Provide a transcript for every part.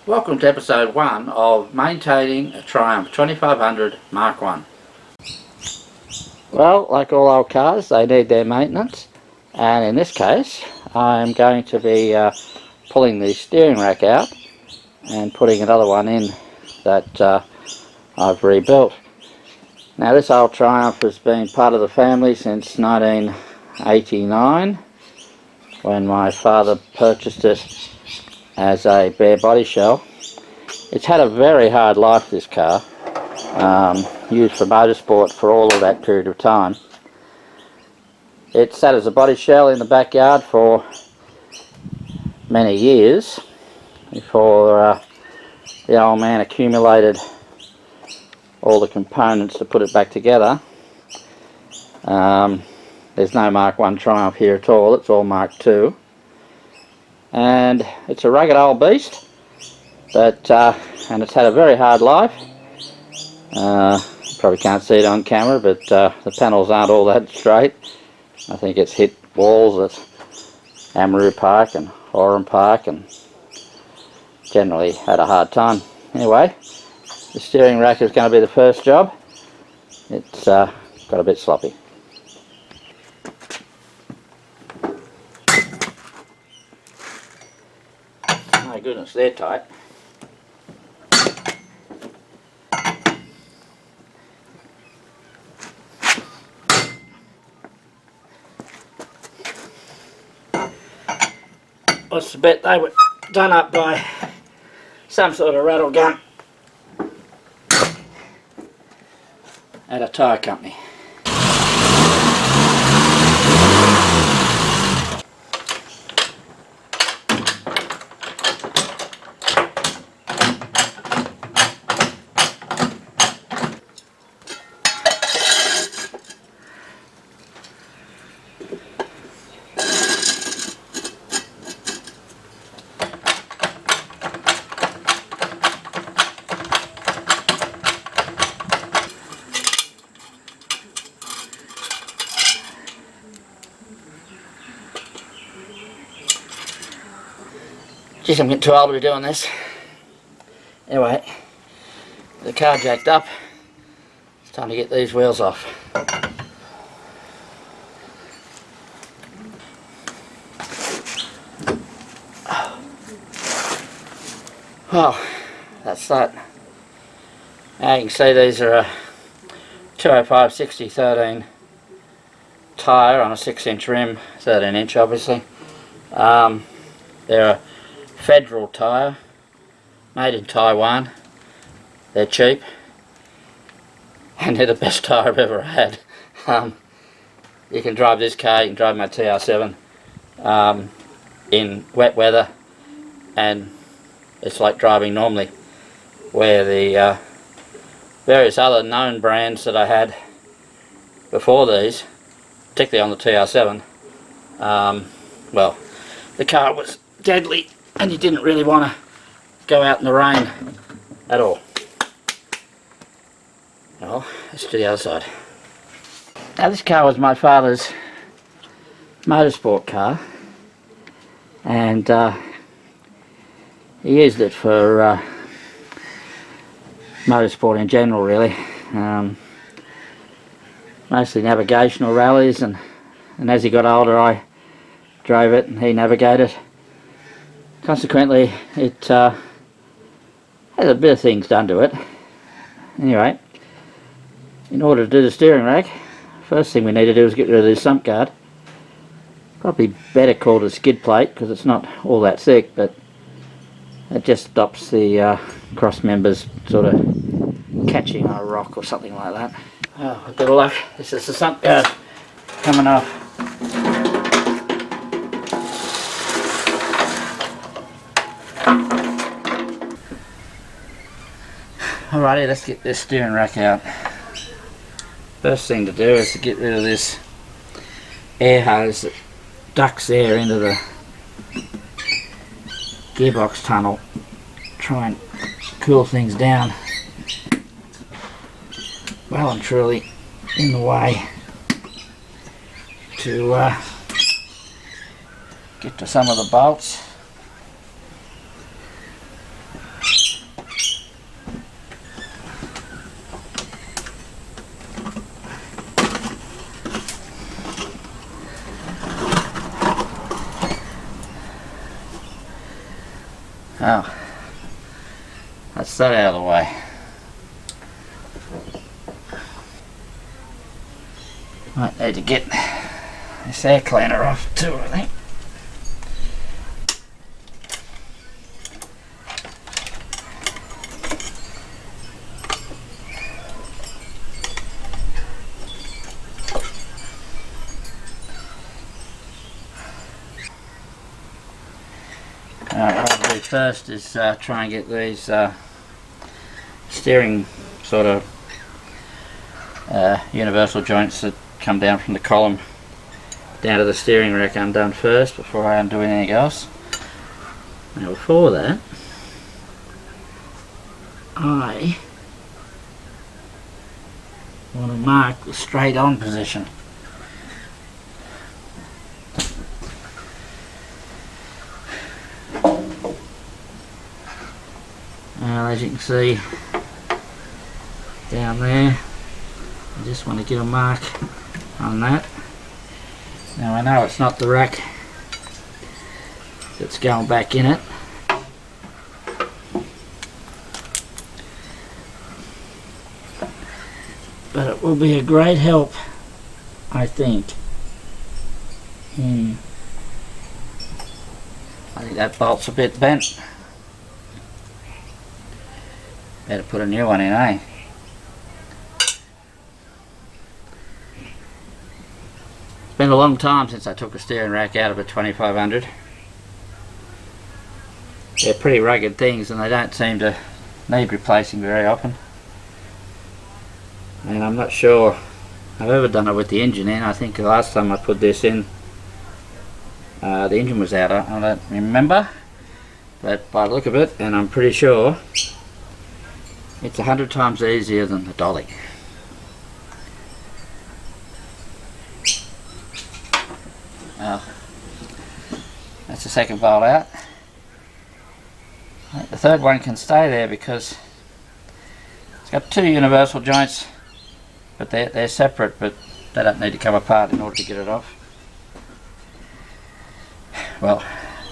Welcome to episode 1 of maintaining a Triumph 2500 Mark 1. Well, like all old cars, they need their maintenance, and in this case I'm going to be pulling the steering rack out and putting another one in that I've rebuilt. Now, this old Triumph has been part of the family since 1989, when my father purchased it as a bare body shell. It's had a very hard life, this car, used for motorsport for all of that period of time. It sat as a body shell in the backyard for many years before the old man accumulated all the components to put it back together. There's no Mark 1 Triumph here at all, it's all Mark 2. And it's a rugged old beast, but and it's had a very hard life. You probably can't see it on camera, but the panels aren't all that straight. I think it's hit walls at Amaroo Park and Oran Park and generally had a hard time. Anyway, the steering rack is going to be the first job. It's got a bit sloppy. My goodness, they're tight. What's the bet they were done up by some sort of rattle gun at a tyre company. Geez, I'm getting too old to be doing this. Anyway, the car jacked up. It's time to get these wheels off. Well, that's that. Now you can see these are a 205/60/13 tyre on a 6-inch rim, 13-inch obviously. They're a Federal tyre, made in Taiwan. They're cheap, and they're the best tyre I've ever had. You can drive this car, you can drive my TR7 in wet weather, and it's like driving normally. Where the various other known brands that I had before these, particularly on the TR7, well, the car was deadly and you didn't really want to go out in the rain at all. Well, let's do the other side. Now, this car was my father's motorsport car, and he used it for motorsport in general, really. Mostly navigational rallies, and as he got older I drove it and he navigated. Consequently, it has a bit of things done to it. Anyway, in order to do the steering rack, first thing we need to do is get rid of this sump guard. Probably better called a skid plate because it's not all that thick, but it just stops the cross members sort of catching on a rock or something like that. Oh, a bit of luck. This is the sump guard coming off. Alrighty, let's get this steering rack out. First thing to do is to get rid of this air hose that ducts there into the gearbox tunnel. Try and cool things down. Well and truly in the way to get to some of the bolts. Oh, that's that out of the way. Might need to get this air cleaner off too, I think. What I'll do first is try and get these steering sort of universal joints that come down from the column down to the steering rack undone first before I undo anything else. Now before that, I want to mark the straight on position. Now as you can see down there, I just want to get a mark on that. Now I know it's not the rack that's going back in it, but it will be a great help, I think. I think that bolt's a bit bent. Better put a new one in, eh? It's been a long time since I took a steering rack out of a 2500. They're pretty rugged things and they don't seem to need replacing very often. And I'm not sure I've ever done it with the engine in. I think the last time I put this in, the engine was out. I don't remember, but by the look of it, and I'm pretty sure it's 100 times easier than the dolly. Well, that's the second bolt out. The third one can stay there because it's got two universal joints, but they're separate, but they don't need to come apart in order to get it off. Well,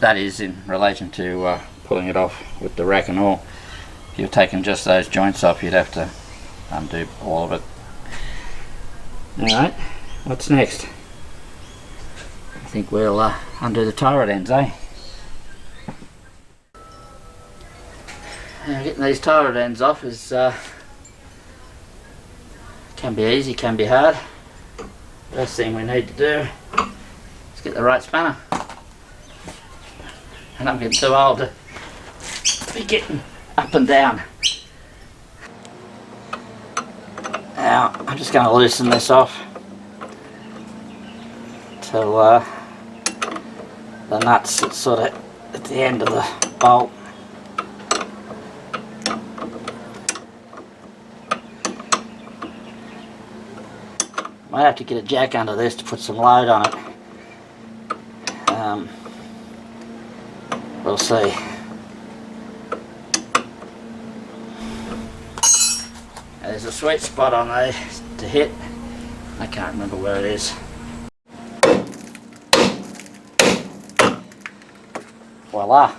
that is in relation to pulling it off with the rack and all. If you've taken just those joints off, you'd have to undo all of it. Alright, what's next? I think we'll undo the tie rod ends, eh? Now, getting these tie rod ends off is can be easy, can be hard. First thing we need to do is get the right spanner. And I'm getting too old to be getting up and down. Now I'm just going to loosen this off till the nuts sit sort of at the end of the bolt. Might have to get a jack under this to put some load on it. We'll see. There's a sweet spot on there to hit. I can't remember where it is. Voila.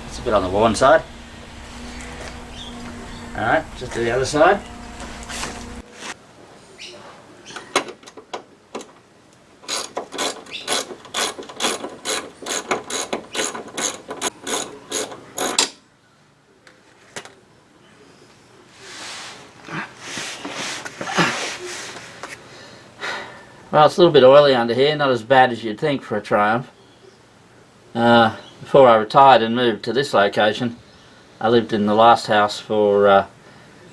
It's a bit on the worn side. Alright, just do the other side. Well, it's a little bit oily under here, not as bad as you'd think for a Triumph. Before I retired and moved to this location, I lived in the last house for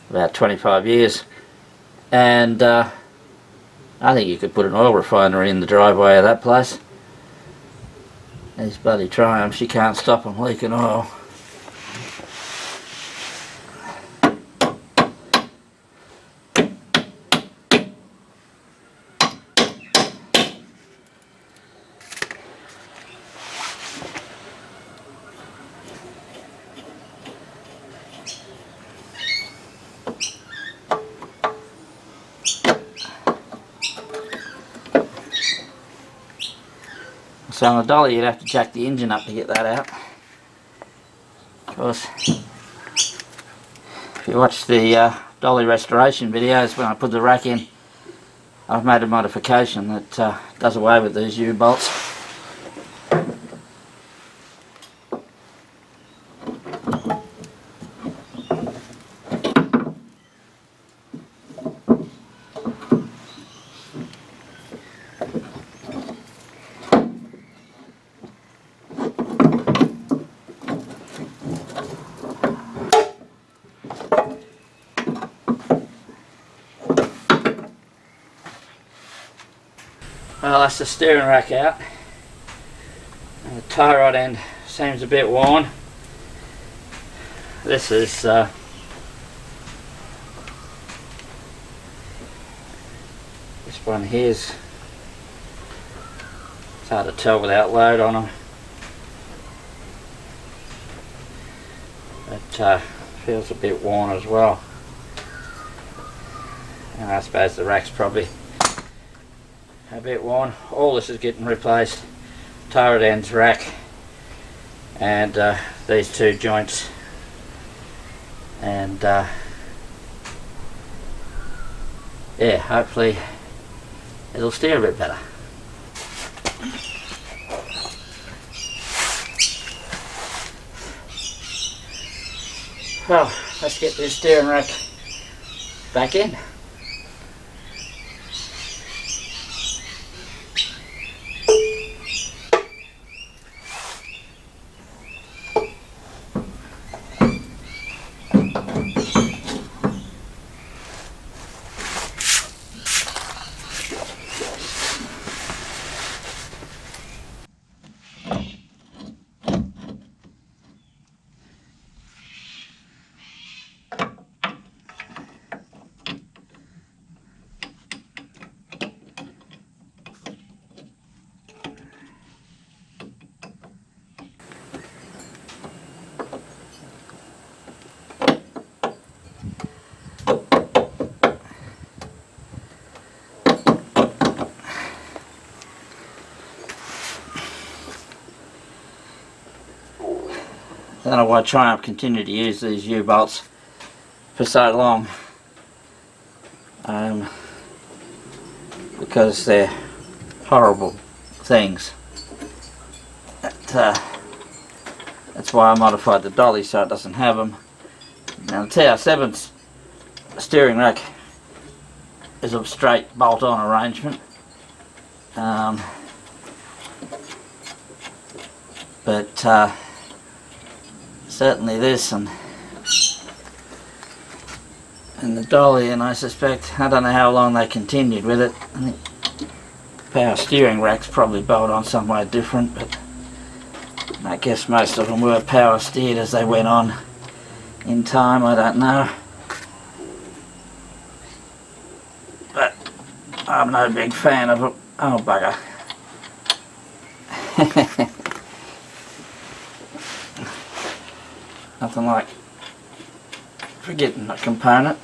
about 25 years, and I think you could put an oil refinery in the driveway of that place. These bloody Triumphs, you can't stop them leaking oil. So on the dolly you'd have to jack the engine up to get that out. Of course, if you watch the dolly restoration videos, when I put the rack in, I've made a modification that does away with these U-bolts. Well, that's the steering rack out, and the tie rod end seems a bit worn. This is this one here's, it's hard to tell without load on them, but feels a bit worn as well. And I suppose the rack's probably a bit worn. All this is getting replaced. Tie rod ends, rack, and these two joints, and yeah, hopefully it'll steer a bit better. Well, let's get this steering rack back in. I don't know why Triumph continued to use these U-bolts for so long, because they're horrible things. That's why I modified the dolly so it doesn't have them. Now the TR7's steering rack is a straight bolt-on arrangement, but certainly this and the dolly, and I suspect, I don't know how long they continued with it. I think power steering racks probably bolt on somewhere different, but I guess most of them were power steered as they went on in time, I don't know. But I'm no big fan of it. Oh bugger. Nothing like forgetting a component.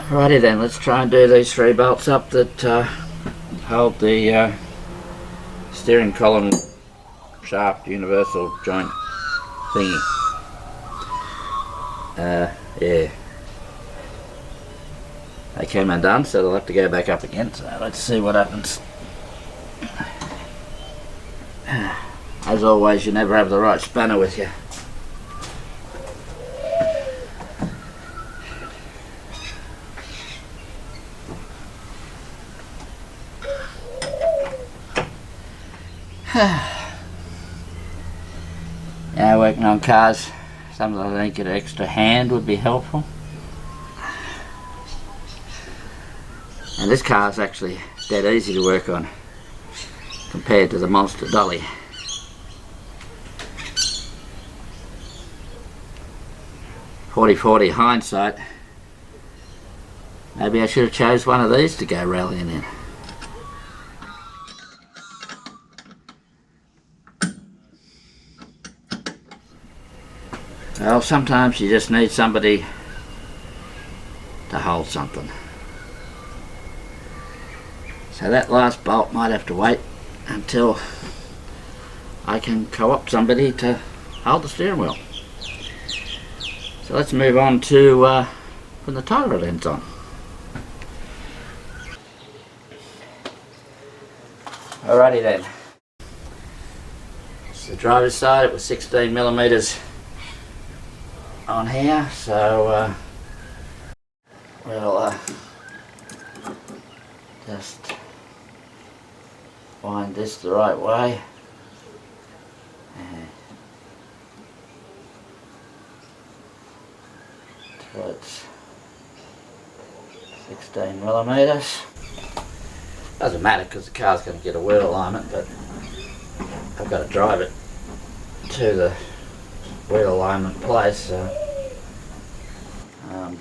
Alrighty then, let's try and do these three bolts up that hold the steering column shaft universal joint thingy. Yeah. They came undone, so they'll have to go back up again. So let's see what happens. As always, you never have the right spanner with you. Now working on cars, sometimes I think an extra hand would be helpful. And this car is actually dead easy to work on compared to the monster dolly. "40-40 hindsight. Maybe I should have chose one of these to go rallying in. Well, sometimes you just need somebody to hold something. So that last bolt might have to wait until I can co-opt somebody to hold the steering wheel. So let's move on to putting the tie rod ends on. Alrighty then. It's the driver's side. It was 16mm on here, so we'll just wind this the right way. So it's 16mm. Doesn't matter because the car's going to get a wheel alignment, but I've got to drive it to the wheel alignment place, so don't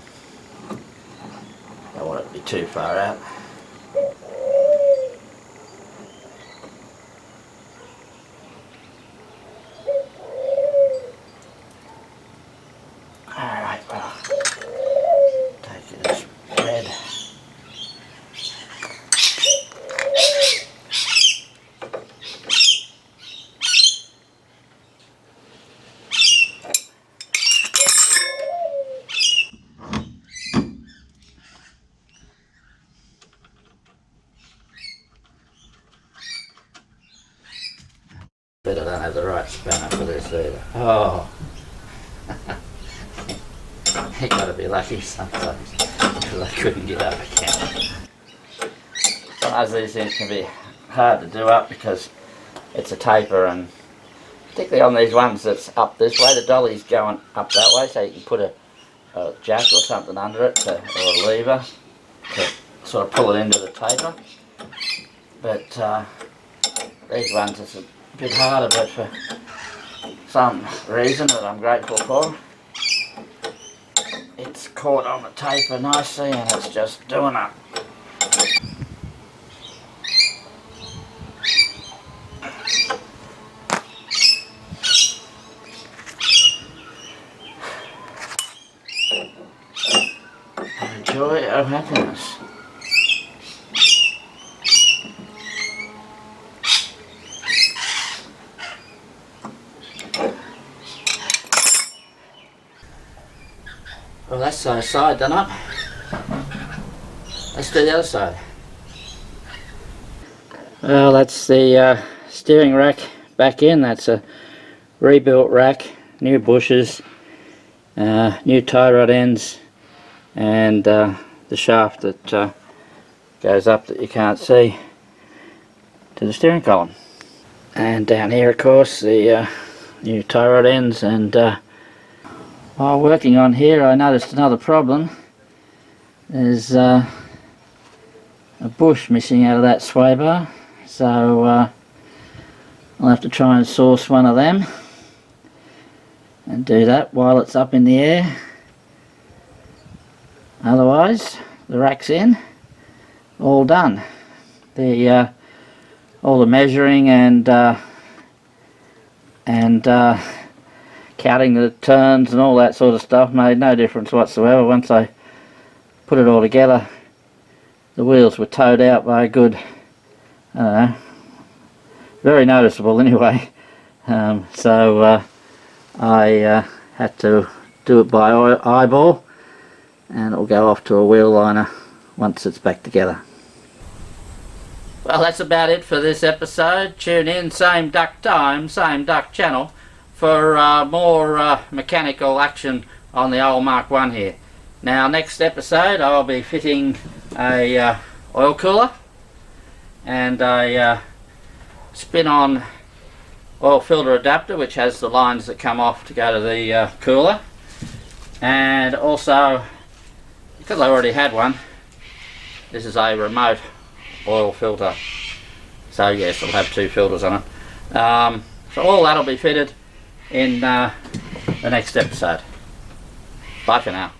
want it to be too far out. Alright, well, take it as red. But I don't have the right spanner for this either. Oh! You gotta be lucky sometimes because I couldn't get up again. Sometimes these things can be hard to do up because it's a taper, and particularly on these ones that's up this way, the dolly's going up that way, so you can put a jack or something under it or a lever to sort of pull it into the taper. But these ones it's a bit harder, but for some reason that I'm grateful for, it's caught on the taper nicely and it's just doing it. A joy of happiness. Well, that's the side done up. Let's do the other side. Well, that's the steering rack back in. That's a rebuilt rack, new bushes, new tie rod ends, and the shaft that goes up that you can't see to the steering column. And down here, of course, the new tie rod ends. And while working on here, I noticed another problem. There's a bush missing out of that sway bar, so I'll have to try and source one of them and do that while it's up in the air. Otherwise, the rack's in, all done. All the measuring and counting the turns and all that sort of stuff made no difference whatsoever. Once I put it all together, the wheels were towed out by a good, I don't know, very noticeable anyway, So I had to do it by eyeball, and it'll go off to a wheel liner once it's back together. Well, that's about it for this episode. Tune in, same duck time, same duck channel, for more mechanical action on the old Mark 1 here. Now, next episode I'll be fitting a oil cooler and a spin-on oil filter adapter, which has the lines that come off to go to the cooler. And also, because I already had one, this is a remote oil filter. So yes, it'll have two filters on it. So all that'll be fitted in the next episode. Bye for now.